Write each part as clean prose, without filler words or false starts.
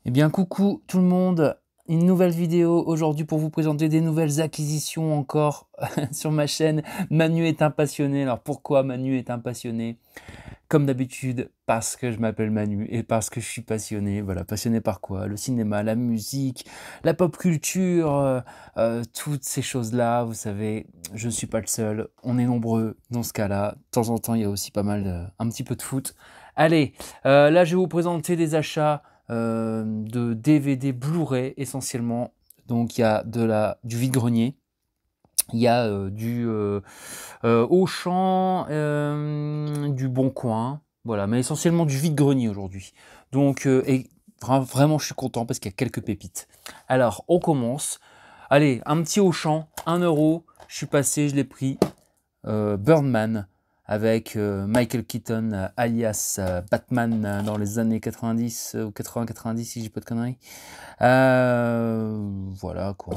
Eh bien, coucou tout le monde, une nouvelle vidéo aujourd'hui pour vous présenter des nouvelles acquisitions encore sur ma chaîne. Manu est un passionné. Alors pourquoi Manu est un passionné? Comme d'habitude, parce que je m'appelle Manu et parce que je suis passionné. Voilà, passionné par quoi? Le cinéma, la musique, la pop culture, toutes ces choses-là. Vous savez, je ne suis pas le seul. On est nombreux dans ce cas-là. De temps en temps, il y a aussi pas mal, un petit peu de foot. Allez, là, je vais vous présenter des achats de DVD Blu-ray essentiellement. Donc, il y a du vide-grenier. Il y a Auchan, du Bon Coin, voilà, mais essentiellement du vide-grenier aujourd'hui. Donc, vraiment, je suis content parce qu'il y a quelques pépites. Alors, on commence. Allez, un petit Auchan, 1 euro. Je suis passé, je l'ai pris. Birdman avec Michael Keaton alias Batman dans les années 90 ou 80-90 si j'ai pas de conneries. Voilà quoi.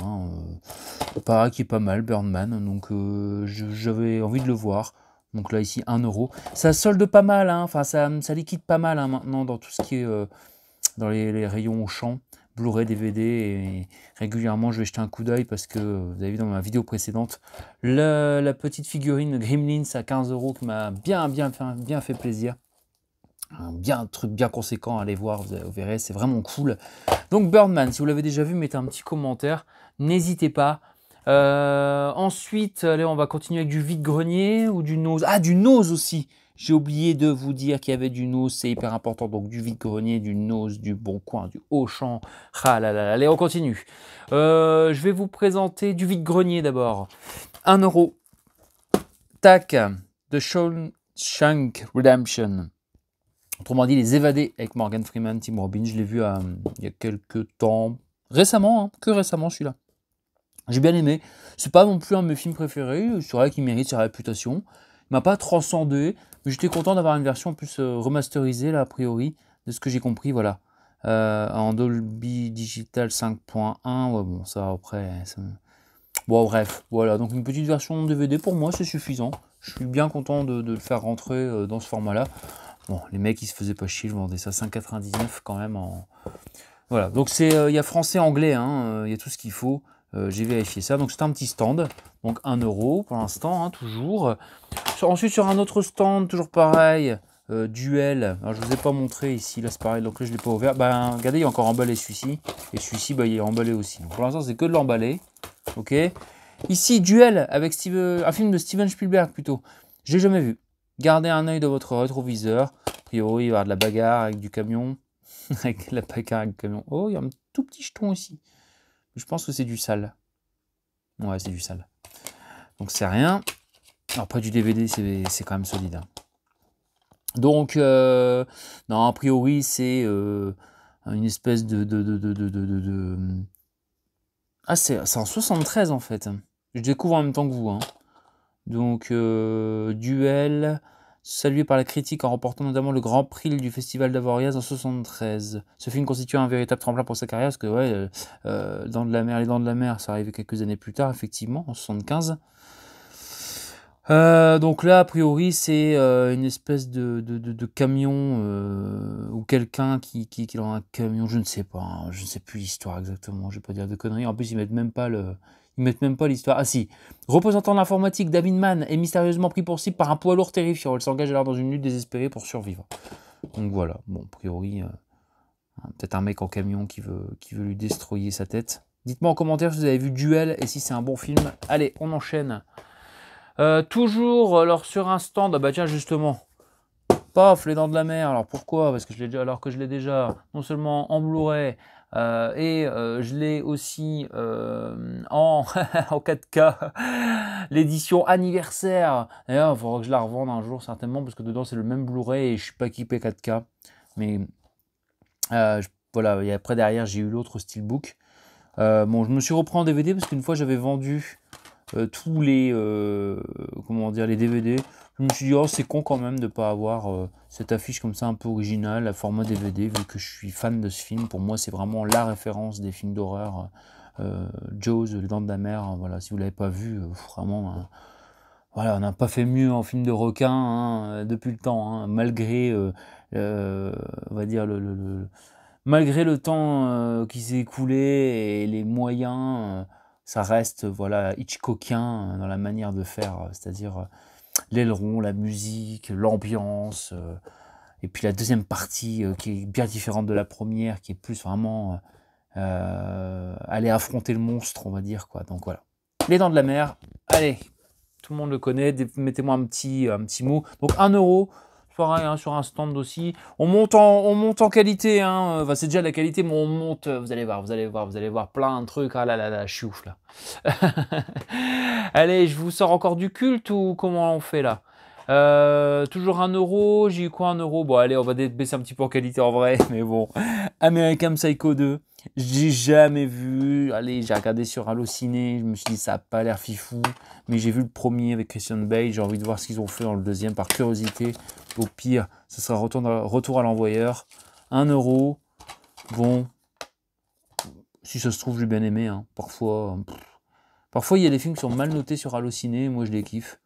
Pareil qui est pas mal Birdman, donc j'avais envie de le voir. Donc là ici 1 euro. Ça solde pas mal, hein. Enfin ça liquide pas mal hein, maintenant dans tout ce qui est dans les rayons Auchan. Blu-ray, DVD, et régulièrement je vais jeter un coup d'œil parce que vous avez vu dans ma vidéo précédente la petite figurine Gremlins à 15 euros qui m'a bien fait plaisir. Un truc bien conséquent à aller voir, vous verrez, c'est vraiment cool. Donc Birdman, si vous l'avez déjà vu, mettez un petit commentaire, n'hésitez pas. Ensuite, allez, on va continuer avec du vide-grenier ou du nose. Ah, du nose aussi. J'ai oublié de vous dire qu'il y avait du nose, c'est hyper important. Donc du vide-grenier, du nose, du Bon Coin, du Auchan. Ah là là, allez, on continue. Je vais vous présenter du vide-grenier d'abord. 1 euro. Tac, de Shawshank Redemption. Autrement dit, Les Évadés avec Morgan Freeman, Tim Robbins. Je l'ai vu il y a quelques temps. Récemment, hein, que récemment celui-là. J'ai bien aimé. C'est pas non plus un de mes films préférés. C'est vrai qu'il mérite sa réputation. Il m'a pas transcendé. Mais j'étais content d'avoir une version plus remasterisée, là, a priori, de ce que j'ai compris, voilà. En Dolby Digital 5.1. Ouais, bon, ça, après... Bon, bref, voilà. Donc, une petite version DVD, pour moi, c'est suffisant. Je suis bien content de le faire rentrer dans ce format-là. Bon, les mecs, ils se faisaient pas chier. Je vendais ça 5,99 quand même en... Voilà, donc c'est il y a français, anglais, hein, il y a tout ce qu'il faut. J'ai vérifié ça. Donc c'est un petit stand, donc 1 euro pour l'instant, hein, toujours. Ensuite sur un autre stand, toujours pareil, Duel. Alors je vous ai pas montré ici, là c'est pareil, donc là je l'ai pas ouvert. Ben regardez, il est encore emballé celui-ci. Et celui-ci, bah, il est emballé aussi. Donc, pour l'instant c'est que de l'emballé. Ok. Ici, Duel avec un film de Steven Spielberg plutôt. Je l'ai jamais vu. Gardez un œil dans votre rétroviseur. A priori, il va y avoir de la bagarre avec du camion. Avec la bagarre avec le camion. Oh, il y a un tout petit jeton ici. Je pense que c'est du sale. Ouais, c'est du sale. Donc c'est rien. Après du DVD, c'est quand même solide. Hein. Donc, non, a priori, c'est une espèce de... Ah, c'est en 73 en fait. Je découvre en même temps que vous. Hein. Donc, Duel, salué par la critique en remportant notamment le Grand Prix du Festival d'Avoriaz en 73. Ce film constitue un véritable tremplin pour sa carrière, parce que, ouais, Dents de la Mer, Les Dents de la Mer, ça arrivait quelques années plus tard, effectivement, en 75. Donc là, a priori, c'est une espèce de camion, ou quelqu'un qui est dans un camion, je ne sais pas, hein, je ne sais plus l'histoire exactement, je vais pas dire de conneries. En plus, ils mettent même pas l'histoire. Ah si, représentant de l'informatique, David Mann est mystérieusement pris pour cible par un poids lourd terrifiant. Il s'engage alors dans une lutte désespérée pour survivre. Donc voilà, bon, a priori, peut-être un mec en camion qui veut lui destroyer sa tête. Dites-moi en commentaire si vous avez vu Duel et si c'est un bon film. Allez, on enchaîne. Toujours, alors sur un stand, ah bah tiens justement, paf, Les Dents de la Mer. Alors pourquoi? Parce que alors que je l'ai déjà non seulement en Blu-ray et je l'ai aussi en, en 4K, l'édition anniversaire. D'ailleurs, il faudra que je la revende un jour certainement parce que dedans c'est le même Blu-ray et je suis pas équipé 4K. Mais voilà, et après derrière j'ai eu l'autre Steelbook. Bon, je me suis repris en DVD parce qu'une fois j'avais vendu tous les comment dire, les DVD. Je me suis dit, oh, c'est con quand même de ne pas avoir cette affiche comme ça un peu originale, la format DVD, vu que je suis fan de ce film. Pour moi, c'est vraiment la référence des films d'horreur. Jaws, Les Dents de la Mer, voilà, si vous ne l'avez pas vu, vraiment, voilà, on n'a pas fait mieux en film de requin hein, depuis le temps, hein, malgré, on va dire, malgré le temps qui s'est écoulé et les moyens, ça reste voilà, Hitchcockien dans la manière de faire, c'est-à-dire l'aileron, la musique, l'ambiance, et puis la deuxième partie qui est bien différente de la première, qui est plus vraiment aller affronter le monstre, on va dire, quoi. Donc voilà. Les Dents de la Mer, allez, tout le monde le connaît, mettez-moi un petit mot. Donc 1 euro, pareil, hein, sur un stand aussi. On monte en qualité, hein. Enfin, c'est déjà la qualité, mais on monte, vous allez voir plein de trucs. Ah là là là, je suis ouf là. Allez, je vous sors encore du culte ou comment on fait là? Toujours 1 euro, j'ai eu quoi 1 euro? Bon allez, on va baisser un petit peu en qualité en vrai, mais bon. American Psycho 2, j'ai jamais vu. Allez, j'ai regardé sur Allociné, je me suis dit ça a pas l'air fifou, mais j'ai vu le premier avec Christian Bale, j'ai envie de voir ce qu'ils ont fait dans le deuxième par curiosité. Au pire, ce sera retour à l'envoyeur. 1 euro, bon, si ça se trouve, j'ai bien aimé, hein. Parfois il y a des films qui sont mal notés sur Allociné, moi je les kiffe.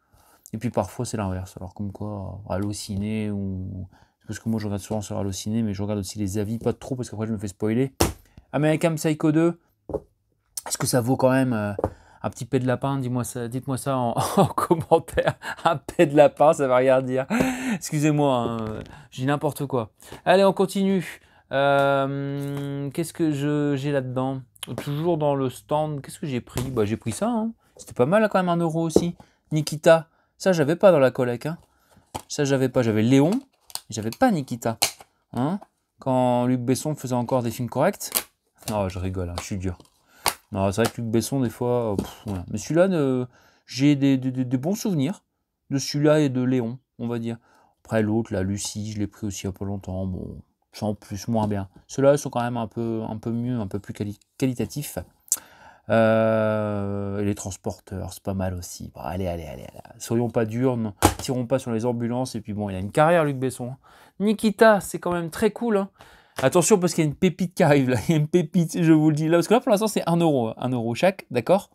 Et puis parfois c'est l'inverse. Alors comme quoi, Allociné ou... Parce que moi je regarde souvent sur Allociné, mais je regarde aussi les avis, pas trop parce qu'après je me fais spoiler. American Psycho 2, est-ce que ça vaut quand même un petit pet de lapin? Dites-moi ça en commentaire. Un pet de lapin, ça va rien dire. Excusez-moi, hein, je dis n'importe quoi. Allez, on continue. Qu'est-ce que j'ai là-dedans? Toujours dans le stand, qu'est-ce que j'ai pris? Bah j'ai pris ça, hein. C'était pas mal quand même, 1 euro aussi. Nikita, ça j'avais pas dans la collecte, hein. Ça j'avais pas, j'avais Léon, j'avais pas Nikita, hein. Quand Luc Besson faisait encore des films corrects. Non, je rigole, hein, je suis dur. Non, c'est vrai que Luc Besson des fois, voilà. Mais celui-là, j'ai des bons souvenirs de celui-là et de Léon, on va dire. Après l'autre, la Lucie, je l'ai pris aussi il n'y a pas longtemps, bon, sans plus, moins bien. Ceux-là sont quand même un peu mieux, un peu plus qualitatifs. Et les transporteurs, c'est pas mal aussi. Bon, allez. Soyons pas durs, ne tirons pas sur les ambulances. Et puis bon, il a une carrière, Luc Besson. Nikita, c'est quand même très cool, hein. Attention parce qu'il y a une pépite qui arrive là. Il y a une pépite, je vous le dis là. Parce que là, pour l'instant, c'est 1 euro. 1 euro chaque, d'accord?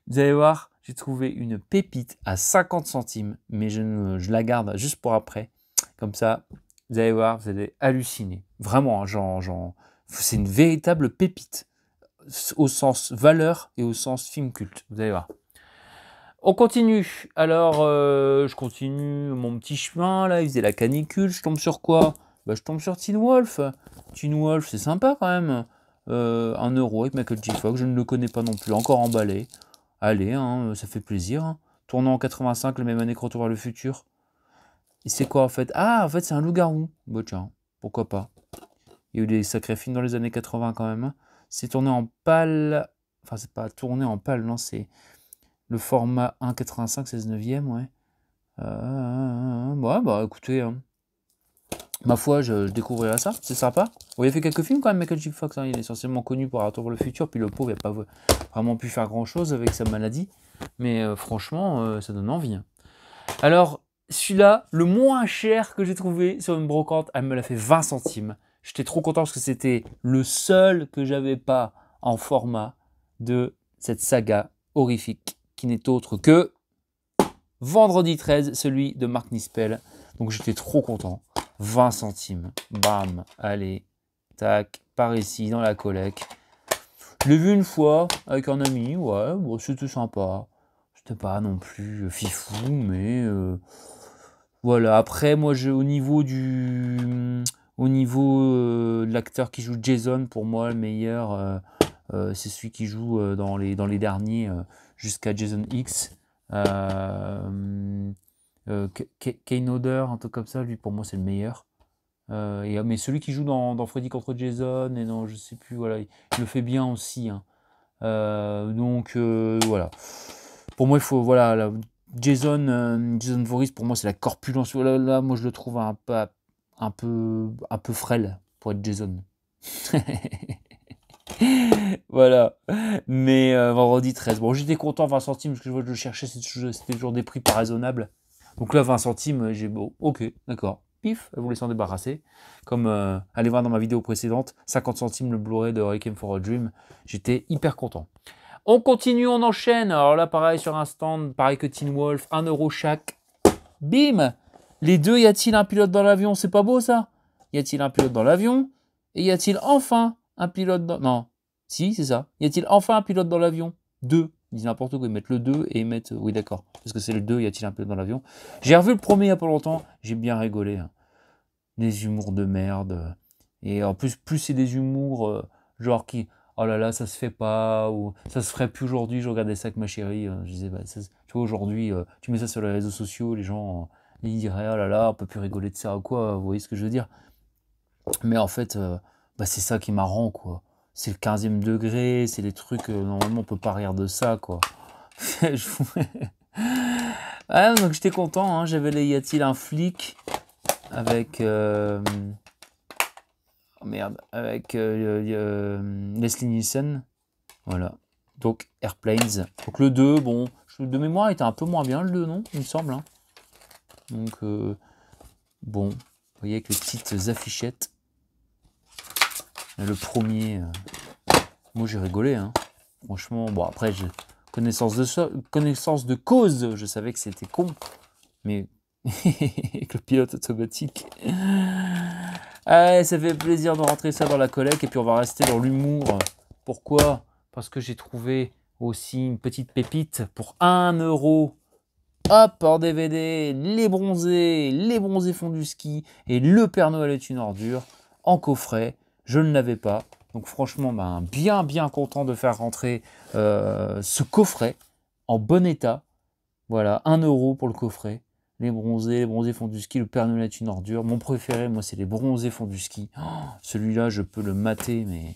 Vous allez voir, j'ai trouvé une pépite à 50 centimes. Mais je la garde juste pour après. Comme ça, vous allez voir, vous allez halluciner. Vraiment, hein, c'est une véritable pépite. Au sens valeur et au sens film culte. Vous allez voir. On continue. Alors, je continue mon petit chemin. Là, il faisait la canicule. Je tombe sur quoi? Bah, je tombe sur Teen Wolf. Teen Wolf, c'est sympa quand même. 1 euro avec Michael J. Fox. Je ne le connais pas non plus. Encore emballé. Allez, hein, ça fait plaisir. Hein. Tournant en 85, la même année que Retour vers le futur. Et c'est quoi en fait? Ah, en fait, c'est un loup-garou. Bah, tiens, pourquoi pas. Il y a eu des sacrés films dans les années 80 quand même. Hein. C'est tourné en pâle. Enfin, c'est pas tourné en pâle, non, c'est le format 1,85, 16/9, ouais. Ouais, bah écoutez, hein. Ma foi, je découvrirai ça, c'est sympa. Bon, il a fait quelques films quand même, Michael J. Fox, hein. Il est essentiellement connu pour Retour vers le futur, puis le pauvre n'a pas vraiment pu faire grand chose avec sa maladie. Mais franchement, ça donne envie. Hein. Alors, celui-là, le moins cher que j'ai trouvé sur une brocante, elle me l'a fait 20 centimes. J'étais trop content parce que c'était le seul que j'avais pas en format de cette saga horrifique qui n'est autre que Vendredi 13, celui de Mark Nispel. Donc j'étais trop content. 20 centimes. Bam. Allez. Tac. Par ici, dans la collecte. Je l'ai vu une fois avec un ami. Ouais, bon, c'était sympa. C'était pas non plus fifou, mais voilà. Après, moi, au niveau de l'acteur qui joue Jason, pour moi, le meilleur, c'est celui qui joue dans les derniers jusqu'à Jason X. Kane Hodder, un truc comme ça, lui, pour moi, c'est le meilleur. Mais celui qui joue dans Freddy contre Jason, et non, je sais plus, voilà, il le fait bien aussi. Hein. Donc, voilà. Pour moi, il faut, voilà, là, Jason Voorhees, pour moi, c'est la corpulence. Là, moi, je le trouve un peu frêle pour être Jason. Voilà. Mais vendredi 13. Bon, j'étais content, 20 centimes, parce que je le cherchais, c'était toujours des prix pas raisonnables. Donc là, 20 centimes, j'ai beau. Ok, d'accord. Pif, vous laissez en débarrasser. Comme allez voir dans ma vidéo précédente, 50 centimes le Blu-ray de Requiem for a Dream. J'étais hyper content. On continue, on enchaîne. Alors là, pareil, sur un stand, pareil que Teen Wolf, 1 euro chaque. Bim! Les deux, y a-t-il un pilote dans l'avion? C'est pas beau ça? Y a-t-il un pilote dans l'avion? Et y a-t-il enfin un pilote dans... Non, si, c'est ça. Y a-t-il enfin un pilote dans l'avion? 2. Ils disent n'importe quoi, ils mettent le 2 et ils mettent... Oui, d'accord. Parce que c'est le 2, y a-t-il un pilote dans l'avion? J'ai revu le premier il y a pas longtemps, j'ai bien rigolé. Hein. Des humours de merde. Et en plus c'est des humours genre qui... Oh là là, ça se fait pas, ou ça se ferait plus aujourd'hui, je regardais ça avec ma chérie, je disais, bah, ça, tu vois, aujourd'hui, tu mets ça sur les réseaux sociaux, les gens, ils diraient, oh là là, on peut plus rigoler de ça ou quoi, vous voyez ce que je veux dire? Mais en fait, bah, c'est ça qui est marrant, quoi. C'est le 15e degré, c'est les trucs, normalement, on peut pas rire de ça, quoi. Ah, donc j'étais content, hein, j'avais les Y a-t-il un flic avec... Oh merde, avec Leslie Nielsen. Voilà. Donc Airplanes. Donc le 2, bon, de mémoire, il était un peu moins bien le 2, non? Il me semble. Hein. Donc, bon, vous voyez avec les petites affichettes. Le premier, moi j'ai rigolé. Hein. Franchement, bon, après, connaissance de cause, je savais que c'était con. Mais avec le pilote automatique. Ah, ça fait plaisir de rentrer ça dans la collecte et puis on va rester dans l'humour. Pourquoi? Parce que j'ai trouvé aussi une petite pépite pour 1 euro. Hop, en DVD, les bronzés font du ski et le Père Noël est une ordure en coffret. Je ne l'avais pas. Donc franchement, ben, bien content de faire rentrer ce coffret en bon état. Voilà, 1 euro pour le coffret. Les bronzés font du ski, le Père Noël est une ordure. Mon préféré, moi, c'est les bronzés font du ski. Oh, celui-là, je peux le mater, mais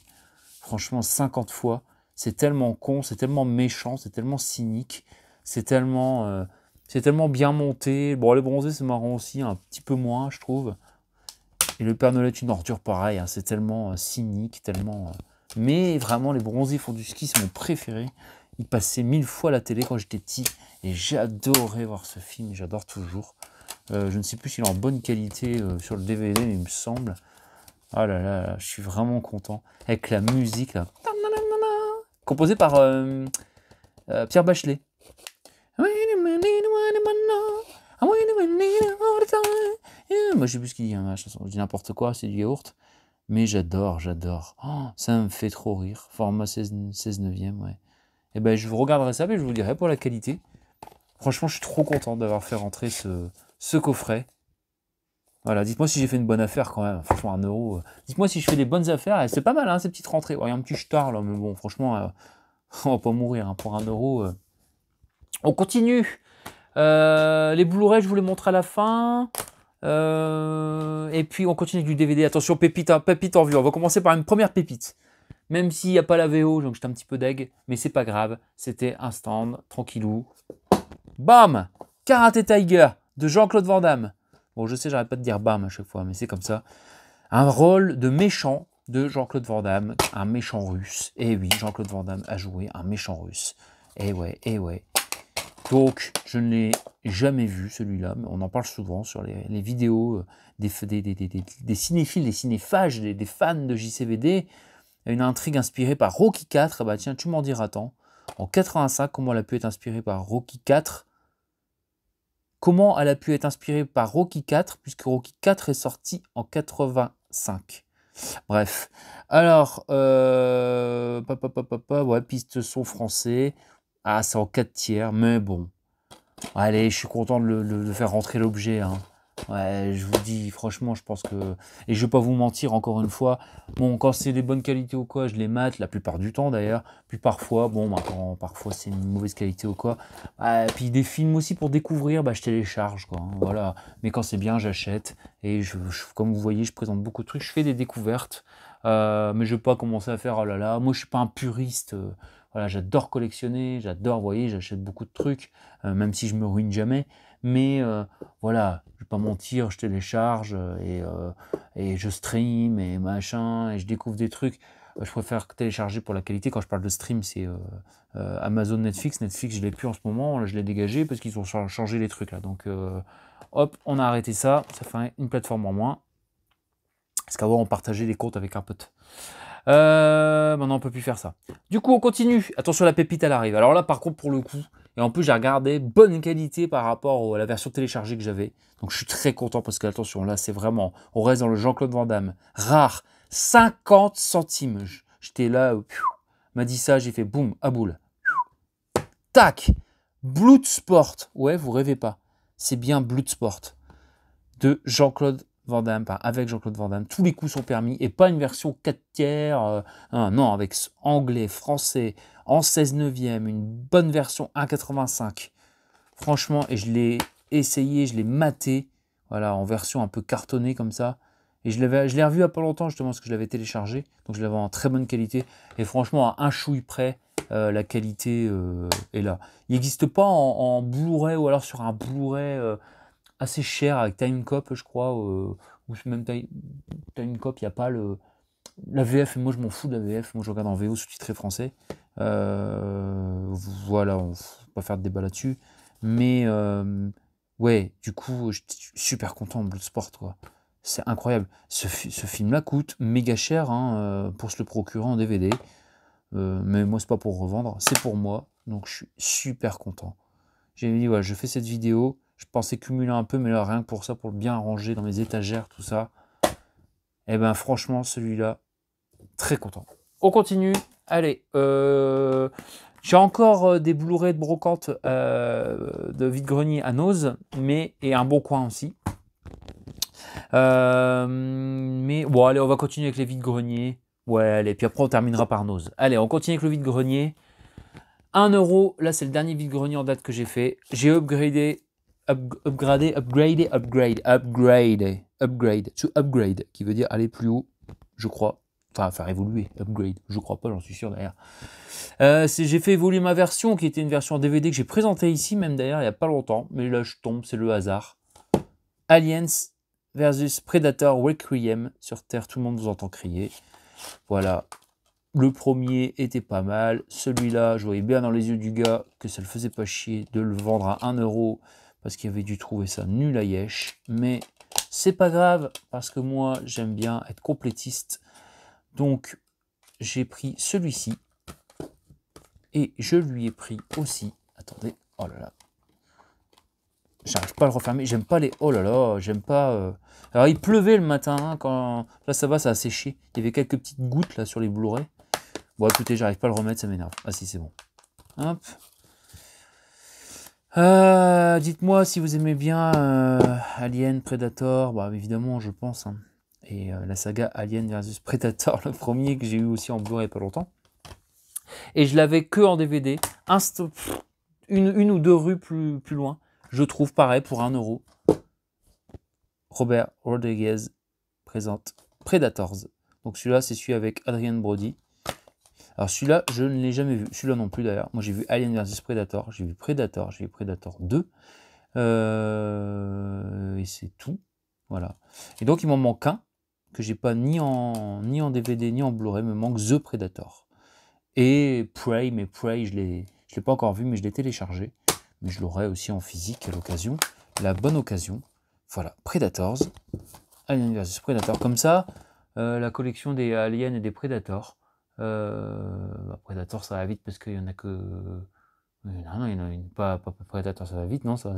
franchement, 50 fois. C'est tellement con, c'est tellement méchant, c'est tellement cynique, c'est tellement bien monté. Bon, les bronzés, c'est marrant aussi, un petit peu moins, je trouve. Et le Père Noël est une ordure, pareil, hein, c'est tellement cynique, tellement... Mais vraiment, les bronzés font du ski, c'est mon préféré. Il passait 1000 fois à la télé quand j'étais petit et j'adorais voir ce film, j'adore toujours. Je ne sais plus s'il est en bonne qualité sur le DVD, mais il me semble. Ah là là, je suis vraiment content. Avec la musique, là. Composée par Pierre Bachelet. Moi, je sais plus ce qu'il dit, hein, la chanson. Je dis n'importe quoi, c'est du yaourt. Mais j'adore. Oh, ça me fait trop rire. Format 16 neuvième, ouais. Et ben, je regarderai ça, mais je vous dirai pour la qualité. Franchement, je suis trop content d'avoir fait rentrer ce coffret. Voilà, dites-moi si j'ai fait une bonne affaire quand même. Franchement, 1 euro. Dites-moi si je fais des bonnes affaires. C'est pas mal, hein, ces petites rentrées. Il y a un petit star là, mais bon, franchement, on va pas mourir hein, pour 1 euro. On continue. Les Blu-ray, je vous les montre à la fin. Et puis, on continue avec du DVD. Attention, pépite en vue. On va commencer par une première pépite. Même s'il n'y a pas la VO, donc j'étais un petit peu deg, mais c'est pas grave. C'était un stand, tranquillou. Bam! Karate Tiger de Jean-Claude Van Damme. Bon, je sais, j'arrête pas de dire bam à chaque fois, mais c'est comme ça. Un rôle de méchant de Jean-Claude Van Damme, un méchant russe. Et oui, Jean-Claude Van Damme a joué un méchant russe. Et ouais. Donc, je ne l'ai jamais vu, celui-là, mais on en parle souvent sur les vidéos des cinéphiles, des cinéphages, des fans de JCVD. Une intrigue inspirée par Rocky IV. Bah tiens, tu m'en diras tant. En 85, comment elle a pu être inspirée par Rocky IV? Comment elle a pu être inspirée par Rocky IV, puisque Rocky IV est sorti en 85. Bref. Alors, ouais, piste son français. Ah, c'est en 4 tiers, mais bon. Allez, je suis content de le faire rentrer l'objet. Hein. Ouais, je vous dis, franchement, je pense que... Et je vais pas vous mentir, encore une fois, bon, quand c'est des bonnes qualités ou quoi, je les mate, la plupart du temps d'ailleurs. Puis parfois, bon, quand parfois c'est une mauvaise qualité ou quoi. Puis des films aussi pour découvrir, bah, je télécharge, quoi. Hein, voilà. Mais quand c'est bien, j'achète. Et comme vous voyez, je présente beaucoup de trucs. Je fais des découvertes. Mais je vais pas commencer à faire, oh là là, moi je suis pas un puriste. Voilà, j'adore collectionner, j'adore, vous voyez, j'achète beaucoup de trucs, même si je me ruine jamais. Mais voilà, je vais pas mentir, je télécharge et je stream et machin, et je découvre des trucs. Je préfère télécharger pour la qualité. Quand je parle de stream, c'est Amazon, Netflix. Netflix, je l'ai plus en ce moment, là, je l'ai dégagé parce qu'ils ont changé les trucs là. Donc hop, on a arrêté ça, ça fait une plateforme en moins. Parce qu'avant, on partageait les comptes avec un pote. Maintenant, on peut plus faire ça. Du coup, on continue. Attention, la pépite, elle arrive. Alors là, par contre, pour le coup, et en plus, j'ai regardé bonne qualité par rapport à la version téléchargée que j'avais. Donc, je suis très content parce que, attention, là, c'est vraiment... On reste dans le Jean-Claude Van Damme. Rare. 50 centimes. J'étais là, m'a dit ça, j'ai fait boum, à boule. Tac, Bloodsport. Ouais, vous rêvez pas. C'est bien Bloodsport de Jean-Claude Van Damme, avec Jean-Claude Van Damme. Tous les coups sont permis et pas une version 4 tiers. Non, avec anglais, français, en 16 neuvième, une bonne version 1,85. Franchement, et je l'ai essayé, je l'ai maté, voilà, en version un peu cartonnée comme ça. Et je l'ai revu il n'y a pas longtemps, justement, parce que je l'avais téléchargé. Donc je l'avais en très bonne qualité. Et franchement, à un chouille près, la qualité est là. Il n'existe pas en Blu-ray ou alors sur un Blu-ray assez cher avec Timecop, je crois. Ou même Timecop, il n'y a pas la VF. Et moi, je m'en fous de la VF. Moi, je regarde en VO sous-titré français. Voilà, on ne va pas faire de débat là-dessus. Mais ouais, du coup, je suis super content de Bloodsport, quoi. C'est incroyable. Ce film-là coûte méga cher pour se le procurer en DVD. Mais moi, c'est pas pour revendre, c'est pour moi. Donc, je suis super content. J'ai dit, ouais, je fais cette vidéo. Je pensais cumuler un peu, mais là, rien que pour ça, pour le bien ranger dans mes étagères, tout ça. Et ben, franchement, celui-là, très content. On continue. Allez, j'ai encore des Blu-ray de brocante de vide-grenier à Nose, et un bon coin aussi. Mais bon, allez, on va continuer avec les vide-greniers. Ouais, allez, puis après on terminera par Nose. Allez, on continue avec le vide-grenier. 1 euro, là c'est le dernier vide-grenier en date que j'ai fait. J'ai upgradé, qui veut dire aller plus haut, je crois. Enfin, faire évoluer, upgrade, je crois pas, j'en suis sûr d'ailleurs. J'ai fait évoluer ma version, qui était une version DVD que j'ai présentée ici, même d'ailleurs, il n'y a pas longtemps. Mais là, je tombe, c'est le hasard. Aliens versus Predator Requiem. Sur Terre, tout le monde vous entend crier. Voilà. Le premier était pas mal. Celui-là, je voyais bien dans les yeux du gars que ça le faisait pas chier de le vendre à 1 euro parce qu'il avait dû trouver ça nul à yesh. Mais c'est pas grave parce que moi, j'aime bien être complétiste. Donc, j'ai pris celui-ci. Et je lui ai pris aussi... Attendez, oh là là. J'arrive pas à le refermer. J'aime pas les... Oh là là, j'aime pas... Alors, il pleuvait le matin. Quand... Là, ça va, ça a séché. Il y avait quelques petites gouttes là sur les Blu-ray. Bon, écoutez, j'arrive pas à le remettre, ça m'énerve. Ah si, c'est bon. Hop. Dites-moi si vous aimez bien Alien, Predator. Bah, évidemment, je pense. Et la saga Alien versus Predator, le premier que j'ai eu aussi en Blu-ray il n'y a pas longtemps. Et je l'avais que en DVD. Une ou deux rues plus loin. Je trouve pareil pour 1 euro. Robert Rodriguez présente Predators. Donc celui-là, c'est celui avec Adrian Brody. Alors celui-là, je ne l'ai jamais vu. Celui-là non plus d'ailleurs. Moi j'ai vu Alien vs Predator, j'ai vu Predator, j'ai vu Predator 2. Et c'est tout. Voilà. Et donc il m'en manque un que j'ai pas ni en DVD ni en Blu-ray. Il me manque The Predator. Et Prey, mais Prey je l'ai pas encore vu, mais je l'ai téléchargé. Mais je l'aurai aussi en physique à l'occasion. La bonne occasion. Voilà, Predators. Alien vs Predator. Comme ça, la collection des Aliens et des Predators. Predator ça va vite parce qu'il y en a que... Non, il y en a une, pas Predator ça va vite, non ça...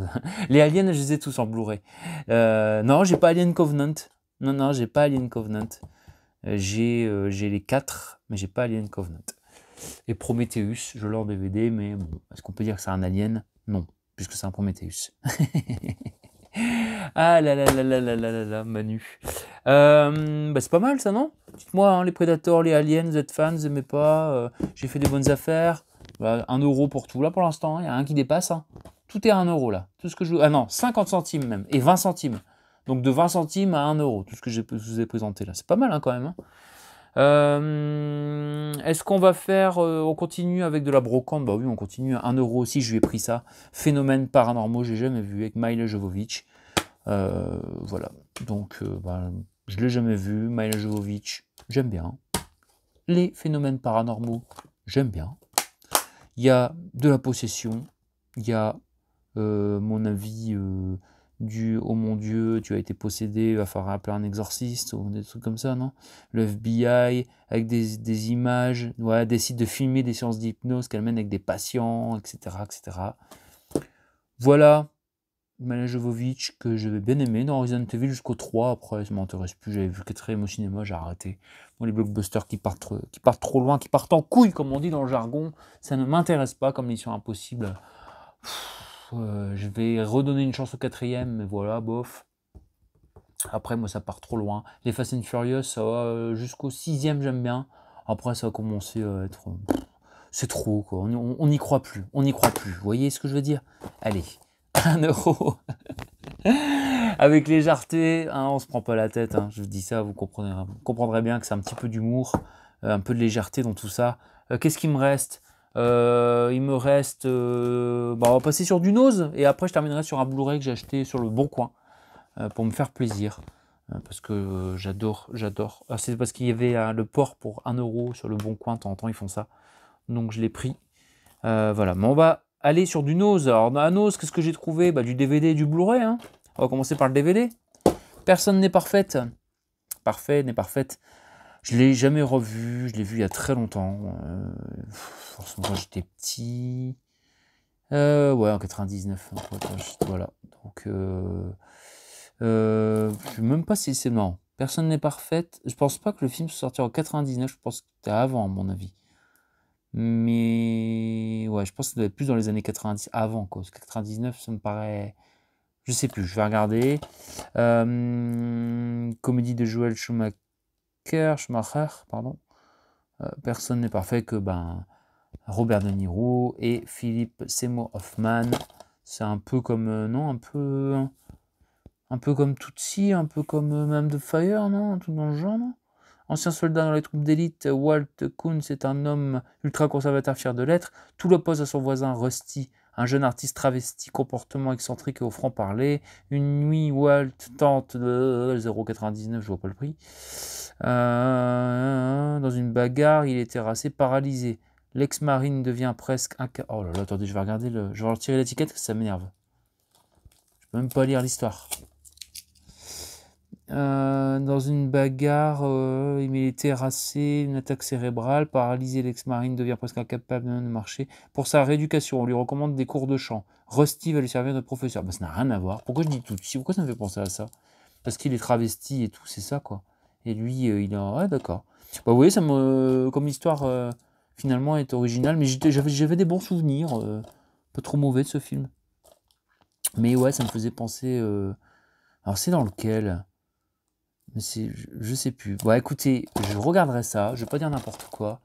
Les Aliens, je les ai tous en Blu-ray. Non, j'ai pas Alien Covenant. Non, j'ai pas Alien Covenant. J'ai les 4, mais j'ai pas Alien Covenant. Et Prometheus, je l'ai en DVD, mais bon, est-ce qu'on peut dire que c'est un alien? Non, puisque c'est un Prometheus. Ah là là là là là là là, Manu. C'est pas mal ça, non? Dites-moi, les Predators, les Aliens, vous êtes fans, vous aimez pas? J'ai fait des bonnes affaires. 1 euro pour tout. Là, pour l'instant, il y a un qui dépasse. Tout est à 1 euro là. Tout ce que je... Ah non, 50 centimes même. Et 20 centimes. Donc de 20 centimes à 1 euro. Tout ce que je vous ai présenté là. C'est pas mal quand même. Est-ce qu'on va faire... on continue avec de la brocante? Bah oui, on continue. 1 euro aussi, je lui ai pris ça. Phénomènes paranormaux, j'ai jamais vu. Avec Mila Jovovich. Voilà. Donc, je l'ai jamais vu. Mila Jovovich, j'aime bien. Les phénomènes paranormaux, j'aime bien. Il y a de la possession. Il y a, mon avis, du « Oh mon Dieu, tu as été possédé, il va falloir appeler un exorciste » ou des trucs comme ça, non? Le FBI, avec des images, ouais, décide de filmer des séances d'hypnose qu'elle mène avec des patients, etc., etc. Voilà. Mila Jovovich, que j'avais bien aimé dans Resident Evil jusqu'au 3. Après, ça m'intéresse plus. J'avais vu le 4e au cinéma, j'ai arrêté. Moi, les blockbusters qui partent trop loin, qui partent en couille, comme on dit dans le jargon, ça ne m'intéresse pas comme Mission Impossible. Je vais redonner une chance au 4e, mais voilà, bof. Après, moi, ça part trop loin. Les Fast and Furious, ça va jusqu'au 6e, j'aime bien. Après, ça va commencer à être... c'est trop, quoi. On n'y croit plus. On n'y croit plus. Vous voyez ce que je veux dire? Allez, 1 € avec légèreté, hein, on se prend pas la tête, hein, je vous dis ça, vous comprendrez bien que c'est un petit peu d'humour, un peu de légèreté dans tout ça. Qu'est-ce qu'il me reste? Il me reste... on va passer sur du Nose, et après je terminerai sur un Blu-ray que j'ai acheté sur le Bon Coin, pour me faire plaisir, parce que j'adore. C'est parce qu'il y avait le port pour 1 € sur le Bon Coin, de temps en temps ils font ça, donc je l'ai pris. Voilà, mais on va aller sur du Nose. Alors dans la Nose, qu'est-ce que j'ai trouvé? Du DVD et du Blu-ray, hein. On va commencer par le DVD. Personne n'est parfaite. Parfait n'est parfaite. Je l'ai jamais revu, je l'ai vu il y a très longtemps. Forcément quand j'étais petit. Ouais, en 99. Voilà. Donc je sais même pas si c'est marrant. Personne n'est parfaite. Je pense pas que le film soit sorti en 99, je pense que c'était avant à mon avis. Mais ouais, je pense que ça doit être plus dans les années 90, avant quoi. Parce que 99, ça me paraît... Je sais plus, je vais regarder. Comédie de Joel Schumacher, pardon. Personne n'est parfait que Robert De Niro et Philip Seymour Hoffman. C'est un peu comme non, un peu comme Tootsie, un peu comme Man de Fire, non, tout dans le genre, non. Ancien soldat dans les troupes d'élite, Walt Kuntz est un homme ultra-conservateur fier de l'être. Tout l'oppose à son voisin Rusty, un jeune artiste travesti, comportement excentrique et au franc-parler. Une nuit, Walt tente de 0,99, je vois pas le prix. Dans une bagarre, il est terrassé, paralysé. L'ex-marine devient presque un... Oh là là, attendez, je vais regarder je vais retirer l'étiquette, parce que ça m'énerve. Je peux même pas lire l'histoire. Dans une bagarre, il est terrassé, une attaque cérébrale, paralysé, l'ex-marine devient presque incapable de marcher. Pour sa rééducation, on lui recommande des cours de chant. Rusty va lui servir de professeur. Ça n'a rien à voir. Pourquoi je dis tout? Pourquoi ça me fait penser à ça? Parce qu'il est travesti et tout, c'est ça quoi. Et lui, il est... Ouais, d'accord. Vous voyez, comme histoire, finalement, est originale, mais j'avais des bons souvenirs, pas trop mauvais de ce film. Mais ouais, ça me faisait penser... Alors c'est dans lequel? Mais je sais plus. Bon, écoutez, je regarderai ça. Je vais pas dire n'importe quoi.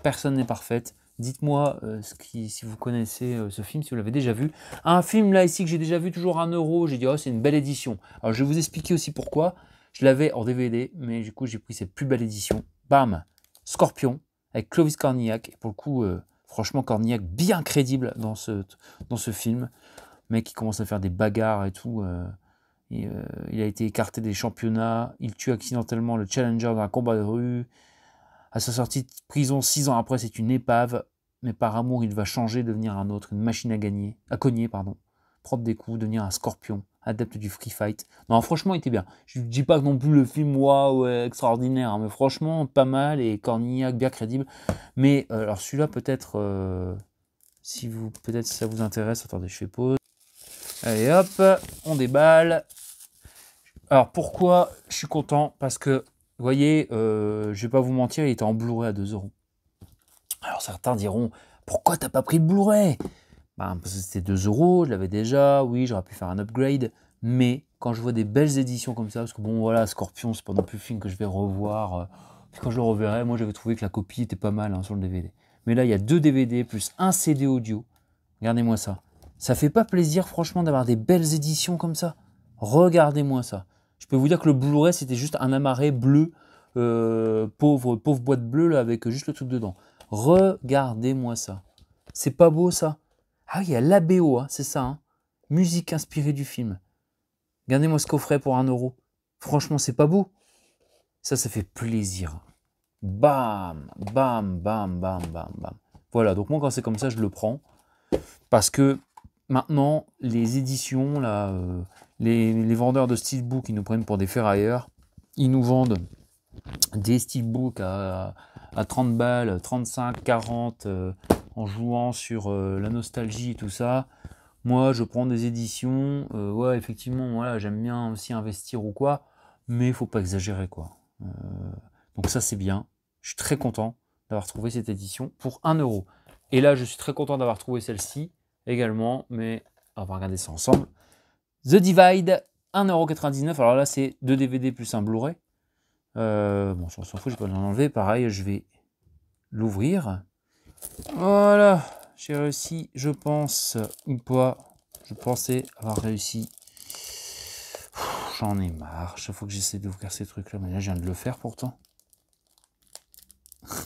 Personne n'est parfaite. Dites-moi si vous connaissez ce film, si vous l'avez déjà vu. Un film là ici que j'ai déjà vu, toujours 1 €. J'ai dit, oh, c'est une belle édition. Alors je vais vous expliquer aussi pourquoi. Je l'avais en DVD, mais du coup j'ai pris cette plus belle édition. Bam, Scorpion, avec Clovis Cornillac. Et pour le coup, franchement, Cornillac bien crédible dans ce film. Mec qui commence à faire des bagarres et tout. Il a été écarté des championnats. Il tue accidentellement le challenger dans un combat de rue. À sa sortie de prison 6 ans après, c'est une épave. Mais par amour, il va changer, devenir un autre, une machine à cogner, prendre des coups, devenir un scorpion, adepte du free fight. Non, franchement, il était bien. Je ne dis pas que non plus le film, waouh, extraordinaire, hein, mais franchement, pas mal, et Cornillac, bien crédible. Mais, alors celui-là, peut-être, si ça vous intéresse, attendez, je fais pause. Allez hop, on déballe. Alors pourquoi je suis content? Parce que, vous voyez, je vais pas vous mentir, il était en Blu-ray à 2 €. Alors certains diront, pourquoi t'as pas pris le Blu-ray? Parce que c'était 2 €, je l'avais déjà, oui, j'aurais pu faire un upgrade, mais quand je vois des belles éditions comme ça, parce que bon voilà, Scorpion, c'est pas non plus le film que je vais revoir, puis quand je le reverrai, moi j'avais trouvé que la copie était pas mal sur le DVD. Mais là, il y a 2 DVD plus un CD audio, regardez-moi ça. Ça fait pas plaisir franchement d'avoir des belles éditions comme ça? Regardez-moi ça. Je peux vous dire que le Blu-ray, c'était juste un amarré bleu, pauvre boîte bleue là, avec juste le truc dedans. Regardez-moi ça. C'est pas beau ça? Ah oui, il y a l'ABO, hein, c'est ça. Hein. Musique inspirée du film. Regardez-moi ce coffret pour 1 €. Franchement, c'est pas beau? Ça fait plaisir. Bam, bam, bam, bam, bam, bam. Voilà, donc moi quand c'est comme ça, je le prends. Parce que maintenant, les éditions, là, les vendeurs de steelbook, ils nous prennent pour des ferrailleurs. Ils nous vendent des steelbooks à 30 balles, 35, 40, en jouant sur la nostalgie et tout ça. Moi, je prends des éditions, ouais, effectivement, voilà, j'aime bien aussi investir ou quoi, mais il faut pas exagérer, quoi. Donc ça, c'est bien. Je suis très content d'avoir trouvé cette édition pour 1 €. Et là, je suis très content d'avoir trouvé celle-ci également, mais on va regarder ça ensemble. The Divide, 1,99 €. Alors là, c'est 2 DVD plus un Blu-ray. Bon, on s'en fout, je vais pas l'enlever. Pareil, je vais l'ouvrir. Voilà, j'ai réussi, je pense, ou pas. Je pensais avoir réussi. J'en ai marre. Chaque fois que j'essaie d'ouvrir ces trucs-là, mais là, je viens de le faire pourtant.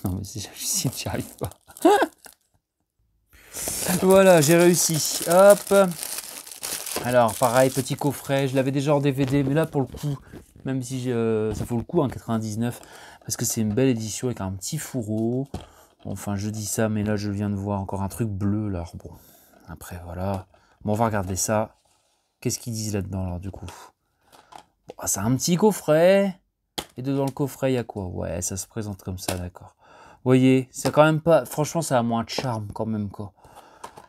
Non, mais c'est j'hallucine, j'y arrive pas. Voilà, j'ai réussi. Hop. Alors, pareil, petit coffret. Je l'avais déjà en DVD, mais là, pour le coup, même si ça vaut le coup, 99, parce que c'est une belle édition avec un petit fourreau. Enfin, je dis ça, mais là, je viens de voir encore un truc bleu, là. Bon, après, voilà. Bon, on va regarder ça. Qu'est-ce qu'ils disent là-dedans, alors, du coup? Bon, c'est un petit coffret. Et dedans le coffret, il y a quoi? Ouais, ça se présente comme ça, d'accord. Vous voyez, c'est quand même pas... Franchement, ça a moins de charme, quand même, quoi.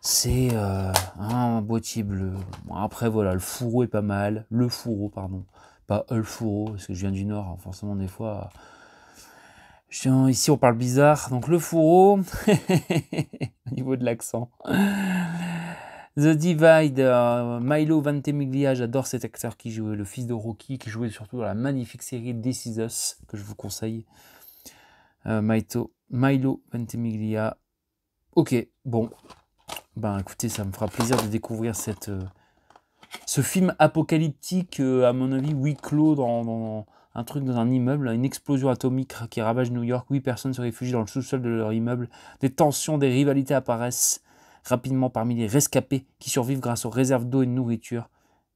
C'est un boîtier bleu. Bon, après, voilà, le fourreau est pas mal. Le fourreau, pardon. Pas le fourreau, parce que je viens du Nord, hein, forcément, des fois... Ici, on parle bizarre. Donc, le fourreau, au niveau de l'accent. The Divide, Milo Ventimiglia, j'adore cet acteur qui jouait le fils de Rocky, qui jouait surtout dans la magnifique série This Is Us, que je vous conseille. Milo Ventimiglia. Ok, bon. Ben écoutez, ça me fera plaisir de découvrir ce film apocalyptique, à mon avis, huis clos dans un truc dans un immeuble, une explosion atomique qui ravage New York, 8 personnes se réfugient dans le sous-sol de leur immeuble, des tensions, des rivalités apparaissent rapidement parmi les rescapés qui survivent grâce aux réserves d'eau et de nourriture.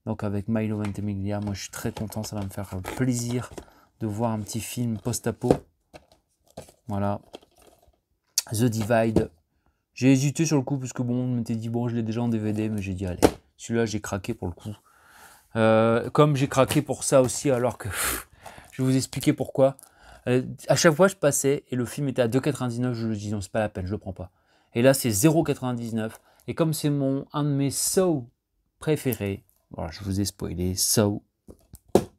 Donc avec Milo Ventimiglia, moi je suis très content, ça va me faire plaisir de voir un petit film post-apo. Voilà. The Divide. J'ai hésité sur le coup parce que bon, on m'était dit bon, je l'ai déjà en DVD, mais j'ai dit allez, celui-là j'ai craqué pour le coup. Comme j'ai craqué pour ça aussi, alors que je vais vous expliquer pourquoi. À chaque fois je passais et le film était à 2,99, je me dis non, c'est pas la peine, je le prends pas. Et là c'est 0,99. Et comme c'est un de mes Saw préférés, voilà, je vous ai spoilé, Saw,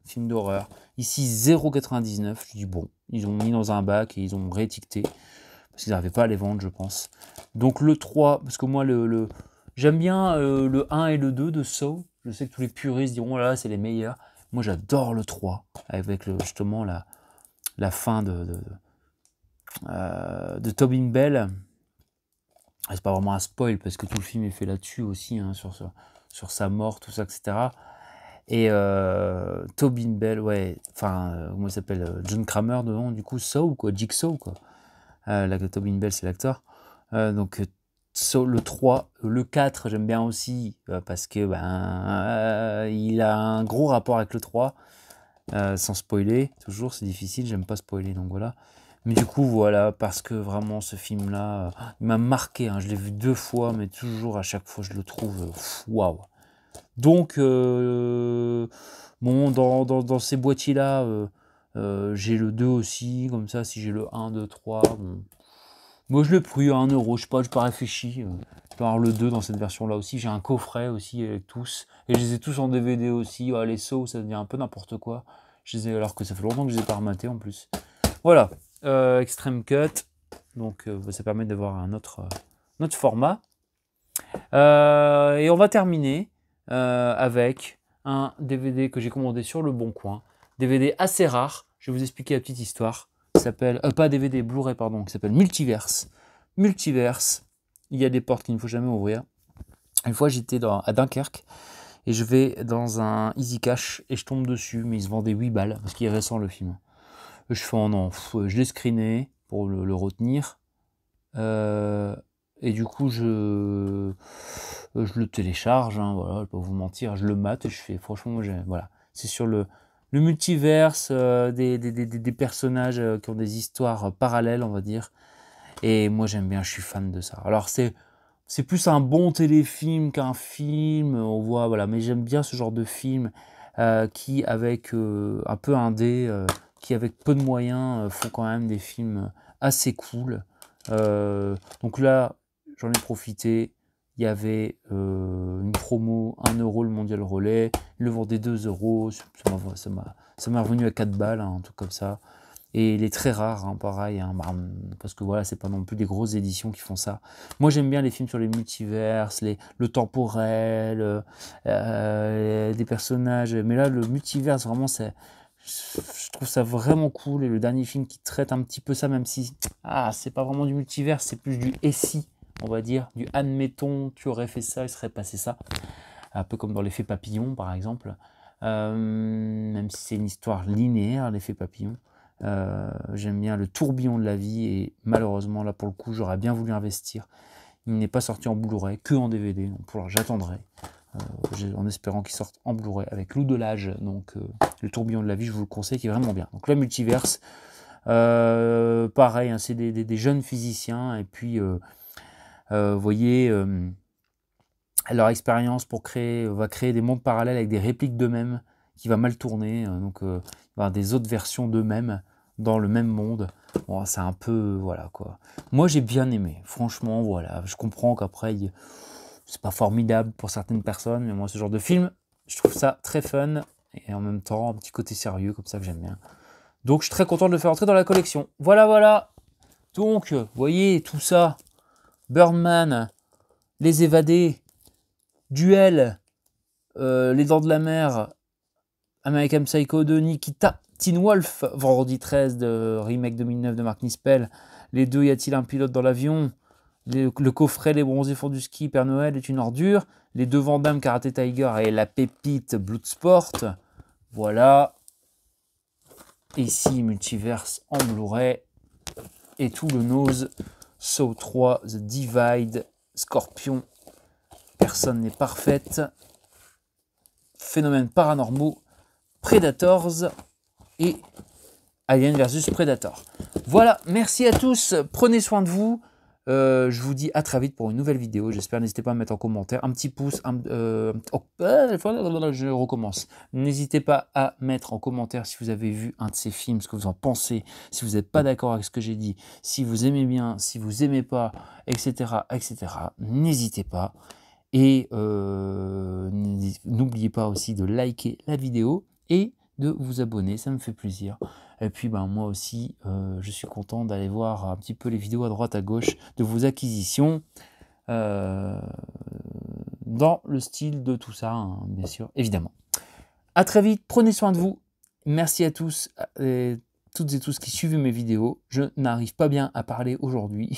film d'horreur. Ici 0,99, je dis bon, ils ont mis dans un bac et ils ont réétiqueté. Parce qu'ils n'arrivaient pas à les vendre, je pense. Donc le 3, parce que moi, j'aime bien le 1 et le 2 de Saw. Je sais que tous les puristes diront, oh là, c'est les meilleurs. Moi, j'adore le 3, avec justement la fin de Tobin Bell. C'est pas vraiment un spoil, parce que tout le film est fait là-dessus aussi, hein, sur sa mort, tout ça, etc. Et Tobin Bell, ouais, enfin, comment il s'appelle, John Kramer, dedans, du coup, Saw, quoi, Jigsaw, quoi. Tobin Bell, c'est l'acteur. Donc, le 3, le 4, j'aime bien aussi, parce que il a un gros rapport avec le 3, sans spoiler, toujours, c'est difficile, j'aime pas spoiler, donc voilà. Mais du coup, voilà, parce que vraiment, ce film-là, il m'a marqué, hein, je l'ai vu 2 fois, mais toujours, à chaque fois, je le trouve, waouh. Donc, bon, dans ces boîtiers-là, j'ai le 2 aussi, comme ça, si j'ai le 1, 2, 3, bon. Moi, je l'ai pris à 1 €, je sais pas, j'ai pas réfléchi. Je peux avoir le 2 dans cette version-là aussi. J'ai un coffret aussi avec tous. Et je les ai tous en DVD aussi. Les Saw, ça devient un peu n'importe quoi. Alors que ça fait longtemps que je les ai pas rematés en plus. Voilà, Extreme Cut. Donc, ça permet d'avoir un autre format. Et on va terminer avec un DVD que j'ai commandé sur Le Bon Coin. DVD assez rare. Je vais vous expliquer la petite histoire. Qui s'appelle, pas DVD, Blu-ray, pardon, qui s'appelle Multiverse. Multiverse, il y a des portes qu'il ne faut jamais ouvrir. Une fois, j'étais à Dunkerque et je vais dans un Easy Cash et je tombe dessus, mais ils se vendaient 8 balles parce qu'il est récent le film. Je fais oh non, je l'ai screené pour le retenir. Et du coup, je le télécharge, hein, voilà, je vais pas vous mentir, je le mate et je fais, franchement, voilà, c'est sur le multiverse, des personnages qui ont des histoires parallèles, on va dire. Et moi, j'aime bien, je suis fan de ça. Alors, c'est plus un bon téléfilm qu'un film, on voit, voilà, mais j'aime bien ce genre de film qui, avec un peu indé, qui, avec peu de moyens, font quand même des films assez cool. Donc là, j'en ai profité. il y avait une promo 1 euro le mondial relais, il le vendait 2 euros, ça m'a revenu à 4 balles, hein, un truc comme ça. Et il est très rare, hein, pareil, hein, parce que voilà, c'est pas non plus des grosses éditions qui font ça. Moi, j'aime bien les films sur les multiverses, le temporel, des personnages. Mais là, le multiverse, vraiment, je trouve ça vraiment cool. Et le dernier film qui traite un petit peu ça, même si c'est pas vraiment du multiverse, c'est plus du SI, on va dire, du admettons, tu aurais fait ça, il serait passé ça. Un peu comme dans l'effet papillon, par exemple. Même si c'est une histoire linéaire, l'effet papillon. J'aime bien le tourbillon de la vie et malheureusement là pour le coup j'aurais bien voulu investir. Il n'est pas sorti en Blu-ray, que en DVD, donc j'attendrai en espérant qu'il sorte en Blu-ray avec Loup de l'âge. Donc le tourbillon de la vie, je vous le conseille, qui est vraiment bien. Donc la multiverse, pareil, hein, c'est des jeunes physiciens et puis vous voyez leur expérience va créer des mondes parallèles avec des répliques d'eux-mêmes qui va mal tourner, donc il va y avoir des autres versions d'eux-mêmes dans le même monde. Bon, c'est un peu, voilà quoi. Moi j'ai bien aimé, franchement, voilà. Je comprends qu'après, c'est pas formidable pour certaines personnes, mais moi ce genre de film, je trouve ça très fun, et en même temps un petit côté sérieux comme ça que j'aime bien. Donc je suis très content de le faire entrer dans la collection. Voilà, voilà. Donc, vous voyez, tout ça, Birdman, Les Évadés, Duel, Les Dents de la Mer, American Psycho 2, Nikita, Teen Wolf, Vendredi 13, de remake 2009 de Mark Nispel, les deux Y a-t-il un pilote dans l'avion, le coffret Les bronzés font du ski, Père Noël est une ordure, les deux Van Damme, Karate Tiger et la pépite Bloodsport. Voilà. Ici, Multiverse en Blu-ray et tout le nose. Saw 3, The Divide, Scorpion, Personne n'est parfaite, Phénomènes paranormaux, Predators et Alien vs Predator. Voilà, merci à tous, prenez soin de vous. Je vous dis à très vite pour une nouvelle vidéo. J'espère, n'hésitez pas à mettre en commentaire un petit pouce. Je recommence. N'hésitez pas à mettre en commentaire si vous avez vu un de ces films, ce que vous en pensez, si vous n'êtes pas d'accord avec ce que j'ai dit, si vous aimez bien, si vous aimez pas, etc. etc. N'hésitez pas. Et n'oubliez pas aussi de liker la vidéo et de vous abonner, ça me fait plaisir. Et puis moi aussi, je suis content d'aller voir un petit peu les vidéos à droite à gauche de vos acquisitions dans le style de tout ça, hein, bien sûr, évidemment. À très vite, prenez soin de vous. Merci à tous, toutes et tous qui suivent mes vidéos. Je n'arrive pas bien à parler aujourd'hui.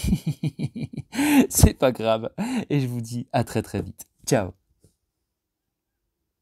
C'est pas grave. Et je vous dis à très très vite. Ciao.